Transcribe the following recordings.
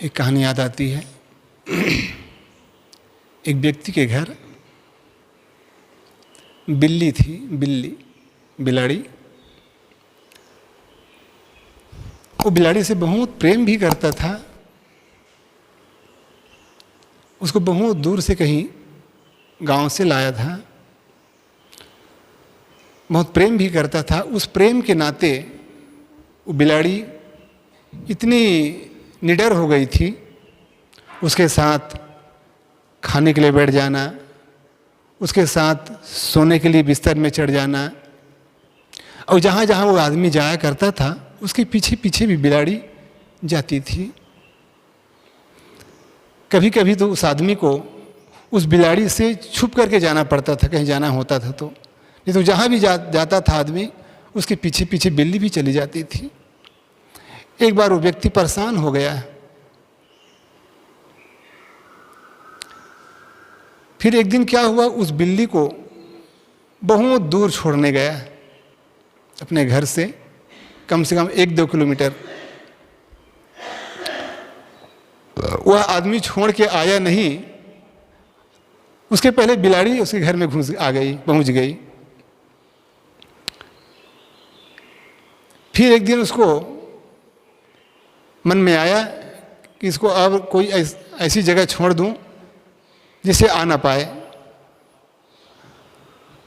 एक कहानी याद आती है। एक व्यक्ति के घर बिल्ली थी, बिलाड़ी। वो बिलाड़ी से बहुत प्रेम भी करता था। उसको बहुत दूर से कहीं गांव से लाया था, बहुत प्रेम भी करता था। उस प्रेम के नाते वो बिलाड़ी इतनी निडर हो गई थी, उसके साथ खाने के लिए बैठ जाना, उसके साथ सोने के लिए बिस्तर में चढ़ जाना, और जहाँ जहाँ वो आदमी जाया करता था उसके पीछे पीछे भी बिलाड़ी जाती थी। कभी कभी तो उस आदमी को उस बिलाड़ी से छुप करके जाना पड़ता था, कहीं जाना होता था तो। नहीं तो जहाँ भी जाता था आदमी, उसके पीछे पीछे बिल्ली भी चली जाती थी। एक बार वो व्यक्ति परेशान हो गया। फिर एक दिन क्या हुआ, उस बिल्ली को बहुत दूर छोड़ने गया, अपने घर से कम 1-2 किलोमीटर। वह आदमी छोड़ के आया नहीं, उसके पहले बिलाड़ी उसके घर में पहुंच गई। फिर एक दिन उसको मन में आया कि इसको अब कोई ऐसी जगह छोड़ दूं जिसे आ ना पाए।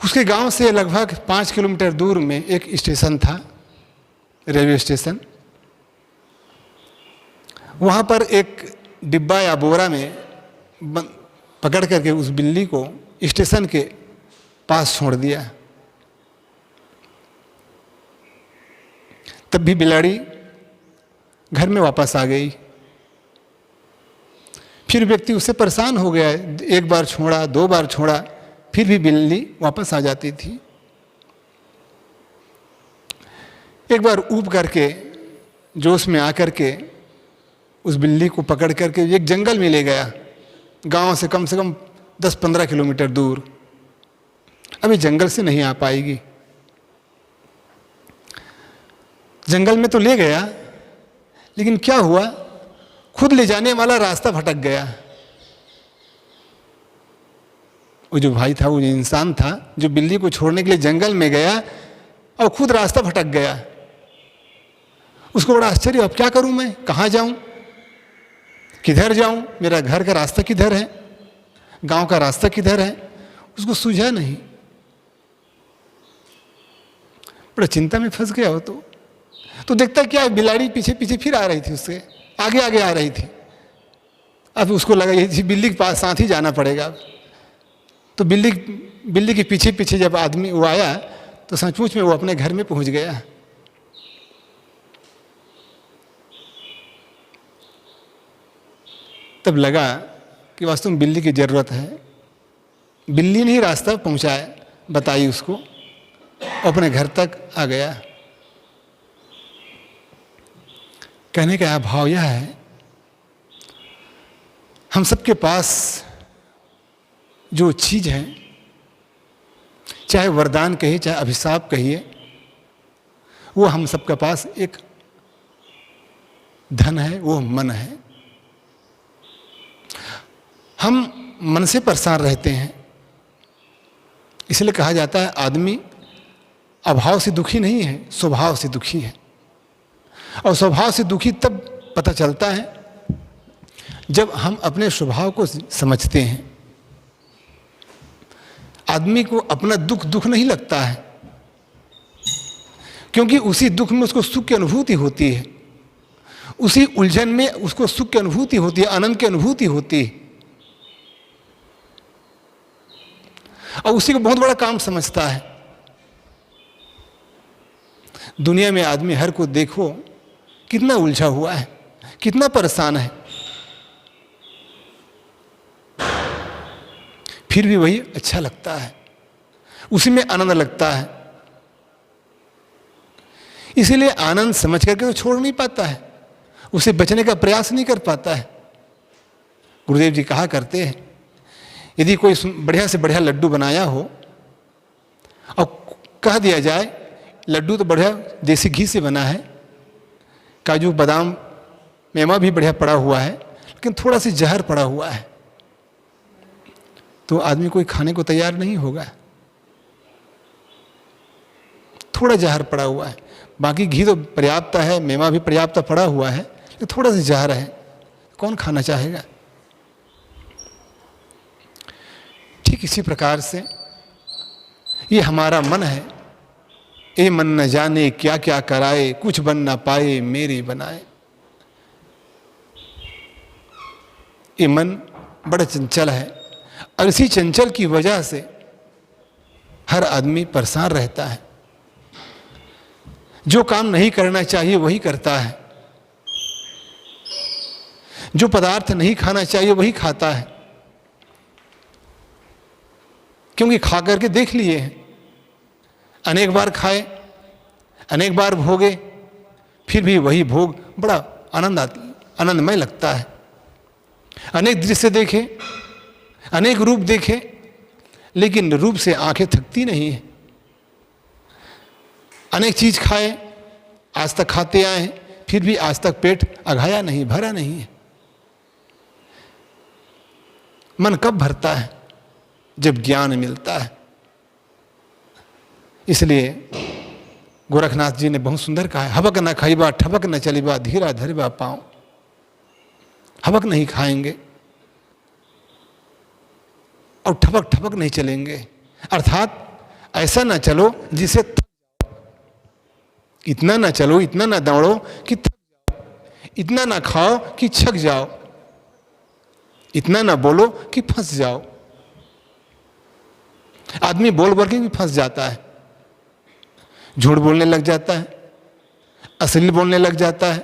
उसके गांव से लगभग 5 किलोमीटर दूर में एक स्टेशन था, रेलवे स्टेशन। वहाँ पर एक डिब्बा या बोरा में पकड़ करके उस बिल्ली को स्टेशन के पास छोड़ दिया। तब भी बिलाड़ी घर में वापस आ गई। फिर व्यक्ति उससे परेशान हो गया, एक बार छोड़ा, 2 बार छोड़ा, फिर भी बिल्ली वापस आ जाती थी। एक बार ऊब करके जोश में आकर के उस बिल्ली को पकड़ करके एक जंगल में ले गया, गांव से कम 10-15 किलोमीटर दूर। अभी जंगल से नहीं आ पाएगी। जंगल में तो ले गया, लेकिन क्या हुआ, खुद ले जाने वाला रास्ता भटक गया। वो जो भाई था, वो जो इंसान था, जो बिल्ली को छोड़ने के लिए जंगल में गया और खुद रास्ता भटक गया। उसको बड़ा आश्चर्य, अब क्या करूं मैं, कहाँ जाऊं, किधर जाऊं, मेरा घर का रास्ता किधर है, गांव का रास्ता किधर है, उसको सूझा नहीं। बड़ा चिंता में फंस गया हो तो देखता क्या, बिलाड़ी पीछे पीछे फिर आ रही थी, उससे आगे आगे आ रही थी। अब उसको लगा ये बिल्ली के पास साथ ही जाना पड़ेगा। तो बिल्ली के पीछे पीछे जब आदमी वो आया तो सचमुच में वो अपने घर में पहुंच गया। तब लगा कि वास्तव में बिल्ली की जरूरत है। बिल्ली ने ही रास्ता पहुंचाया, बताई उसको, अपने घर तक आ गया। कहने का भाव यह है, हम सबके पास जो चीज है, चाहे वरदान कहिए चाहे अभिशाप कहिए, वो हम सबके पास एक धन है, वो मन है। हम मन से परेशान रहते हैं, इसलिए कहा जाता है आदमी अभाव से दुखी नहीं है, स्वभाव से दुखी है। और स्वभाव से दुखी तब पता चलता है जब हम अपने स्वभाव को समझते हैं। आदमी को अपना दुख नहीं लगता है, क्योंकि उसी दुख में उसको सुख की अनुभूति होती है, उसी उलझन में उसको सुख की अनुभूति होती है, आनंद की अनुभूति होती है, और उसी को बहुत बड़ा काम समझता है। दुनिया में आदमी हर को देखो कितना उलझा हुआ है, कितना परेशान है, फिर भी वही अच्छा लगता है, उसी में आनंद लगता है। इसीलिए आनंद समझ करके तो छोड़ नहीं पाता है, उसे बचने का प्रयास नहीं कर पाता है। गुरुदेव जी कहा करते हैं, यदि कोई बढ़िया से बढ़िया लड्डू बनाया हो और कह दिया जाए लड्डू तो बढ़िया देसी घी से बना है, काजू बादाम मेवा भी बढ़िया पड़ा हुआ है, लेकिन थोड़ा सी जहर पड़ा हुआ है, तो आदमी कोई खाने को तैयार नहीं होगा। थोड़ा जहर पड़ा हुआ है, बाकी घी तो पर्याप्त है, मेवा भी पर्याप्त पड़ा हुआ है, लेकिन थोड़ा सा जहर है, कौन खाना चाहेगा। ठीक इसी प्रकार से ये हमारा मन है, ये मन न जाने क्या क्या कराए, कुछ बन ना पाए मेरे बनाए। ये मन बड़ा चंचल है, और इसी चंचल की वजह से हर आदमी परेशान रहता है। जो काम नहीं करना चाहिए वही करता है, जो पदार्थ नहीं खाना चाहिए वही खाता है, क्योंकि खा करके देख लिए हैं, अनेक बार खाए, अनेक बार भोगे, फिर भी वही भोग बड़ा आनंदमय लगता है। अनेक दृश्य देखे, अनेक रूप देखे, लेकिन रूप से आंखें थकती नहीं है। अनेक चीज खाए, आज तक खाते आए हैं, फिर भी आज तक पेट अघाया नहीं, भरा नहीं है। मन कब भरता है? जब ज्ञान मिलता है। इसलिए गोरखनाथ जी ने बहुत सुंदर कहा है, हबक न खाइबा ठबक न चलिबा धीरा धरिबा पाँव। हबक नहीं खाएंगे और ठबक ठबक नहीं चलेंगे, अर्थात ऐसा ना चलो जिसे इतना ना चलो, इतना ना दौड़ो कि थक जाओ, इतना ना खाओ कि छक जाओ, इतना ना बोलो कि फंस जाओ। आदमी बोल बोल के भी फंस जाता है, झूठ बोलने लग जाता है, अश्लील बोलने लग जाता है,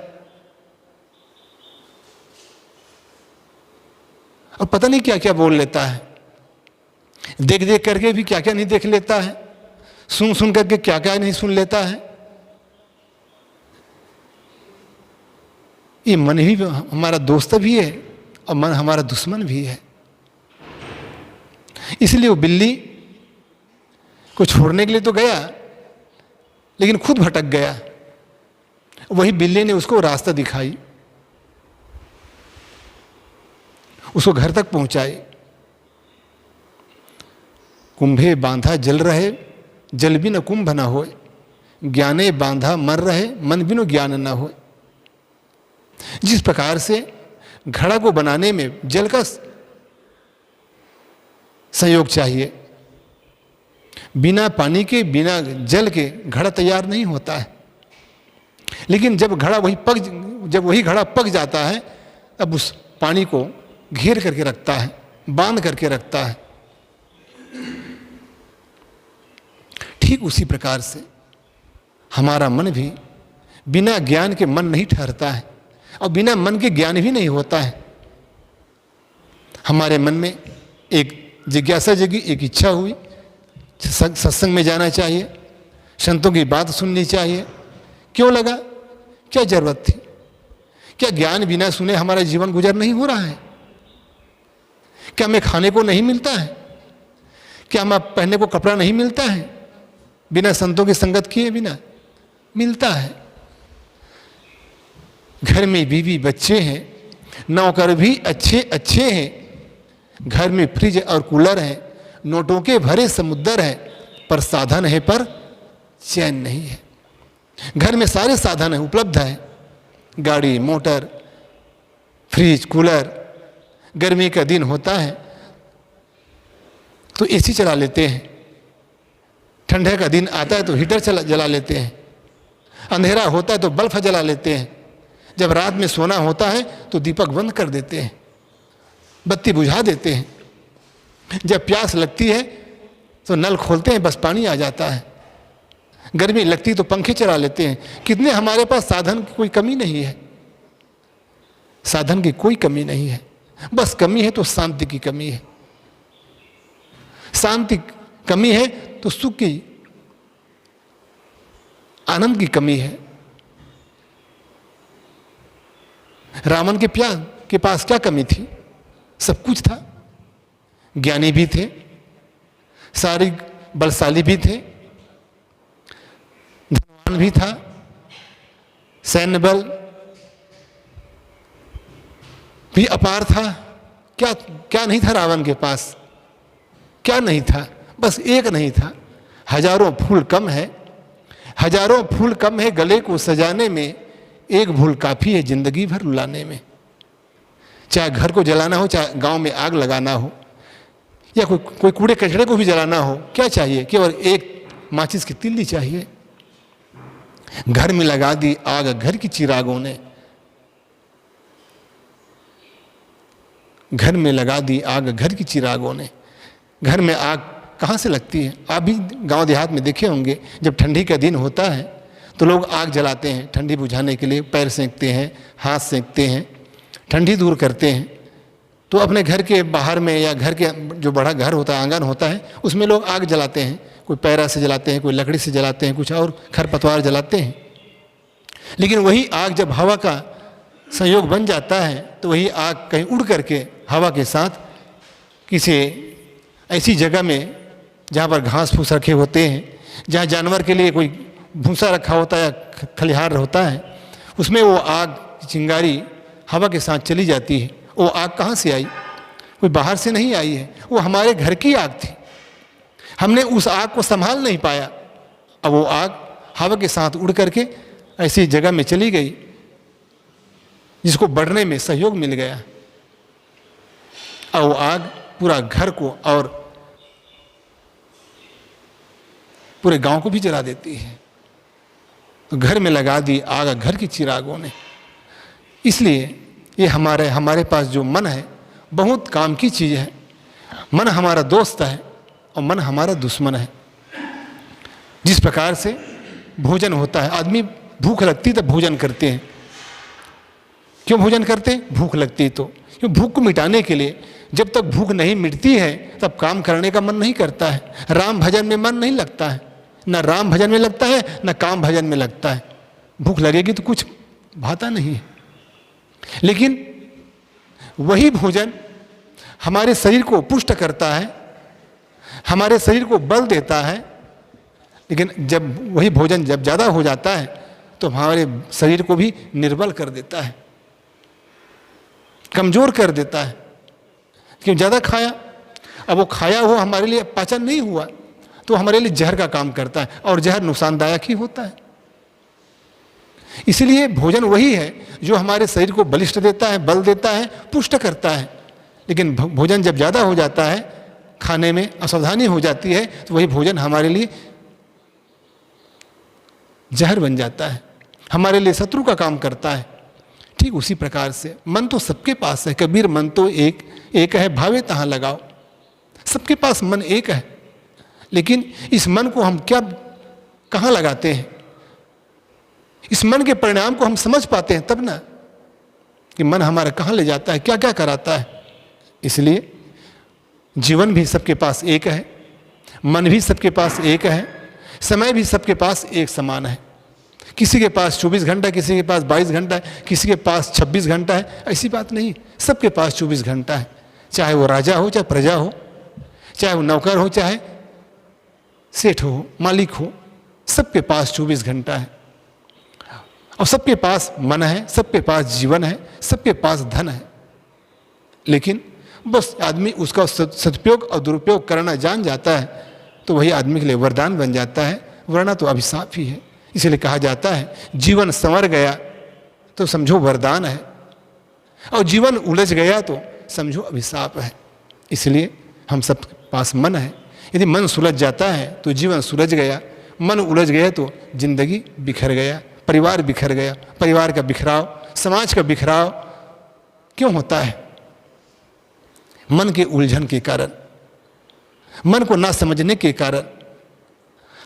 और पता नहीं क्या क्या बोल लेता है। देख देख करके भी क्या क्या नहीं देख लेता है, सुन सुन करके क्या क्या नहीं सुन लेता है। ये मन भी हमारा दोस्त भी है और मन हमारा दुश्मन भी है। इसलिए वो बिल्ली को छोड़ने के लिए तो गया, लेकिन खुद भटक गया। वही बिल्ली ने उसको रास्ता दिखाई, उसको घर तक पहुंचाई। कुंभे बांधा जल रहे, जल बिन कुंभ न होए, ज्ञाने बांधा मर रहे, मन बिनु ज्ञान न होए। जिस प्रकार से घड़ा को बनाने में जल का संयोग चाहिए, बिना पानी के, बिना जल के घड़ा तैयार नहीं होता है। लेकिन जब वही घड़ा पक जाता है, तब उस पानी को घेर करके रखता है, बांध करके रखता है। ठीक उसी प्रकार से हमारा मन भी बिना ज्ञान के मन नहीं ठहरता है, और बिना मन के ज्ञान भी नहीं होता है। हमारे मन में एक जिज्ञासा जगी, एक इच्छा हुई, सत्संग में जाना चाहिए, संतों की बात सुननी चाहिए। क्यों लगा? क्या जरूरत थी? क्या ज्ञान बिना सुने हमारा जीवन गुजर नहीं हो रहा है? क्या हमें खाने को नहीं मिलता है? क्या हमें पहनने को कपड़ा नहीं मिलता है? बिना संतों की संगत किए बिना मिलता है। घर में बीवी बच्चे हैं, नौकर भी अच्छे अच्छे हैं, घर में फ्रिज और कूलर है, नोटों के भरे समुद्र है, पर साधन है पर चैन नहीं है। घर में सारे साधन है, उपलब्ध है, गाड़ी, मोटर, फ्रिज, कूलर। गर्मी का दिन होता है तो एसी चला लेते हैं, ठंडे का दिन आता है तो हीटर जला लेते हैं, अंधेरा होता है तो बल्ब जला लेते हैं, जब रात में सोना होता है तो दीपक बंद कर देते हैं, बत्ती बुझा देते हैं, जब प्यास लगती है तो नल खोलते हैं, बस पानी आ जाता है, गर्मी लगती तो पंखे चला लेते हैं। कितने हमारे पास साधन की कोई कमी नहीं है, साधन की कोई कमी नहीं है, बस कमी है तो शांति की कमी है। शांति कमी है तो सुख की, आनंद की कमी है। रावण के पास क्या कमी थी? सब कुछ था, ज्ञानी भी थे, शारीरिक बलशाली भी थे, धनवान भी था, सैन्य बल भी अपार था। क्या क्या नहीं था रावण के पास? क्या नहीं था? बस एक नहीं था, हजारों फूल कम है, हजारों फूल कम है गले को सजाने में, एक भूल काफ़ी है जिंदगी भर रुलाने में। चाहे घर को जलाना हो, चाहे गांव में आग लगाना हो, या कोई कूड़े कचड़े को भी जलाना हो, क्या चाहिए? केवल एक माचिस की तिल्ली चाहिए। घर में लगा दी आग घर की चिरागों ने, घर में लगा दी आग घर की चिरागों ने। घर में आग कहाँ से लगती है? आप भी गांव देहात में देखे होंगे, जब ठंडी का दिन होता है तो लोग आग जलाते हैं ठंडी बुझाने के लिए, पैर सेंकते हैं, हाथ सेंकते हैं, ठंडी दूर करते हैं। तो अपने घर के बाहर में या घर के जो बड़ा घर होता है, आंगन होता है, उसमें लोग आग जलाते हैं। कोई पैरा से जलाते हैं, कोई लकड़ी से जलाते हैं, कुछ और खरपतवार जलाते हैं। लेकिन वही आग जब हवा का संयोग बन जाता है तो वही आग कहीं उड़ करके हवा के साथ किसी ऐसी जगह में जहाँ पर घास फूस रखे होते हैं, जहाँ जानवर के लिए कोई भूसा रखा होता है या खलिहान होता है, उसमें वो आग की चिंगारी हवा के साथ चली जाती है। वो आग कहाँ से आई? कोई बाहर से नहीं आई है, वो हमारे घर की आग थी। हमने उस आग को संभाल नहीं पाया, अब वो आग हवा के साथ उड़ करके ऐसी जगह में चली गई जिसको बढ़ने में सहयोग मिल गया। अब वो आग पूरा घर को और पूरे गांव को भी जला देती है। तो घर में लगा दी आग घर की चिरागों ने। इसलिए ये हमारे पास जो मन है बहुत काम की चीज़ है। मन हमारा दोस्त है और मन हमारा दुश्मन है। जिस प्रकार से भोजन होता है, आदमी भूख लगती तब भोजन करते हैं। क्यों भोजन करते हैं? भूख लगती तो। क्यों? भूख को मिटाने के लिए। जब तक भूख नहीं मिटती है तब काम करने का मन नहीं करता है। राम भजन में मन नहीं लगता है, न राम भजन में लगता है न काम भजन में लगता है। भूख लगेगी तो कुछ भाता नहीं है। लेकिन वही भोजन हमारे शरीर को पुष्ट करता है, हमारे शरीर को बल देता है। लेकिन जब वही भोजन जब ज़्यादा हो जाता है तो हमारे शरीर को भी निर्बल कर देता है, कमज़ोर कर देता है। क्यों? ज़्यादा खाया। अब वो खाया हुआ हमारे लिए पाचन नहीं हुआ तो हमारे लिए जहर का काम करता है, और जहर नुकसानदायक ही होता है। इसलिए भोजन वही है जो हमारे शरीर को बलिष्ठ देता है, बल देता है, पुष्ट करता है। लेकिन भोजन जब ज़्यादा हो जाता है, खाने में असावधानी हो जाती है, तो वही भोजन हमारे लिए जहर बन जाता है, हमारे लिए शत्रु का काम करता है। ठीक उसी प्रकार से मन तो सबके पास है। कबीर मन तो एक है, भावे तहाँ लगाओ। सबके पास मन एक है, लेकिन इस मन को हम कहाँ लगाते हैं? इस मन के परिणाम को हम समझ पाते हैं तब ना, कि मन हमारा कहाँ ले जाता है, क्या क्या कराता है। इसलिए जीवन भी सबके पास एक है, मन भी सबके पास एक है, समय भी सबके पास एक समान है। किसी के पास 24 घंटा, किसी के पास 22 घंटा है, किसी के पास 26 घंटा है, ऐसी बात नहीं। सबके पास 24 घंटा है। चाहे वो राजा हो, चाहे प्रजा हो, चाहे वो नौकर हो, चाहे सेठ हो, मालिक हो, सबके पास 24 घंटा है। और सबके पास मन है, सबके पास जीवन है, सबके पास धन है। लेकिन बस आदमी उसका सदुपयोग और दुरुपयोग करना जान जाता है तो वही आदमी के लिए वरदान बन जाता है, वरना तो अभिशाप ही है। इसलिए कहा जाता है जीवन संवर गया तो समझो वरदान है, और जीवन उलझ गया तो समझो अभिशाप है। इसलिए हम सब पास मन है। यदि मन सुलझ जाता है तो जीवन सुलझ गया, मन उलझ गया तो जिंदगी बिखर गया, परिवार बिखर गया। परिवार का बिखराव, समाज का बिखराव क्यों होता है? मन के उलझन के कारण, मन को ना समझने के कारण।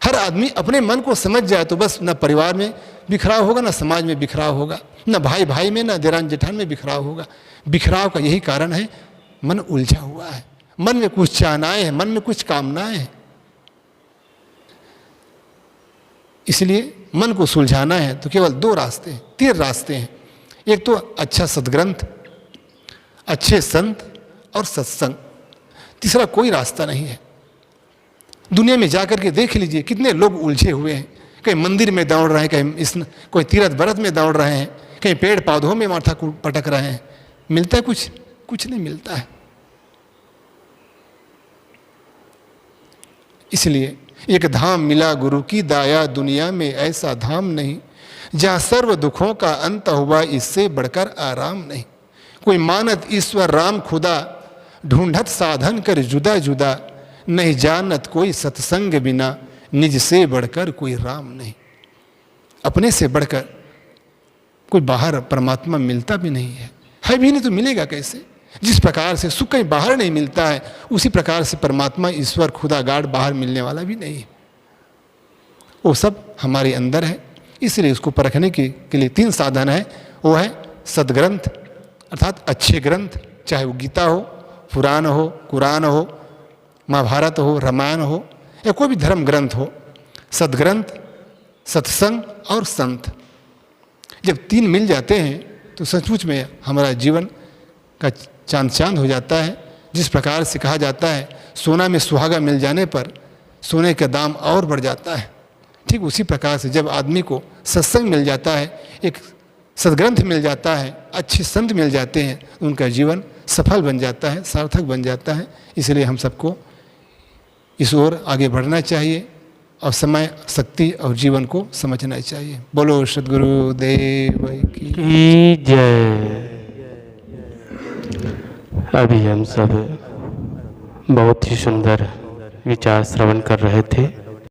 हर आदमी अपने मन को समझ जाए तो बस न परिवार में बिखराव होगा, न समाज में बिखराव होगा, न भाई भाई में, न देरान जेठान में बिखराव होगा। बिखराव का यही कारण है, मन उलझा हुआ है, मन में कुछ चाहनाएं हैं, मन में कुछ कामनाएं हैं। इसलिए मन को सुलझाना है तो केवल 2 रास्ते हैं, 3 रास्ते हैं। एक तो अच्छा सद्ग्रंथ, अच्छे संत और सत्संग। तीसरा कोई रास्ता नहीं है। दुनिया में जाकर के देख लीजिए कितने लोग उलझे हुए हैं। कहीं मंदिर में दौड़ रहे हैं, कहीं कोई तीर्थ व्रत में दौड़ रहे हैं, कहीं पेड़ पौधों में माथा पटक रहे हैं, मिलता है कुछ? कुछ नहीं मिलता है। इसलिए एक धाम मिला गुरु की दाया, दुनिया में ऐसा धाम नहीं जहाँ सर्व दुखों का अंत हुआ, इससे बढ़कर आराम नहीं। कोई मानत ईश्वर राम खुदा, ढूंढत साधन कर जुदा जुदा, नहीं जानत कोई सत्संग बिना, निज से बढ़कर कोई राम नहीं। अपने से बढ़कर कोई बाहर परमात्मा मिलता भी नहीं है भी नहीं तो मिलेगा कैसे? जिस प्रकार से सुख कहीं बाहर नहीं मिलता है, उसी प्रकार से परमात्मा ईश्वर खुदा गाड बाहर मिलने वाला भी नहीं है। वो सब हमारे अंदर है। इसलिए उसको परखने के लिए 3 साधन है। वो है सदग्रंथ अर्थात अच्छे ग्रंथ, चाहे वो गीता हो, पुराण हो, कुरान हो, महाभारत हो, रामायण हो, या कोई भी धर्म ग्रंथ हो। सदग्रंथ, सत्संग और संत, जब 3 मिल जाते हैं तो सचमुच में हमारा जीवन का चांद हो जाता है। जिस प्रकार से कहा जाता है सोना में सुहागा मिल जाने पर सोने का दाम और बढ़ जाता है, ठीक उसी प्रकार से जब आदमी को सत्संग मिल जाता है, एक सदग्रंथ मिल जाता है, अच्छे संत मिल जाते हैं, उनका जीवन सफल बन जाता है, सार्थक बन जाता है। इसलिए हम सबको इस ओर आगे बढ़ना चाहिए और समय, शक्ति और जीवन को समझना चाहिए। बोलो सद्गुरु देव की जय। अभी हम सब बहुत ही सुंदर विचार श्रवण कर रहे थे।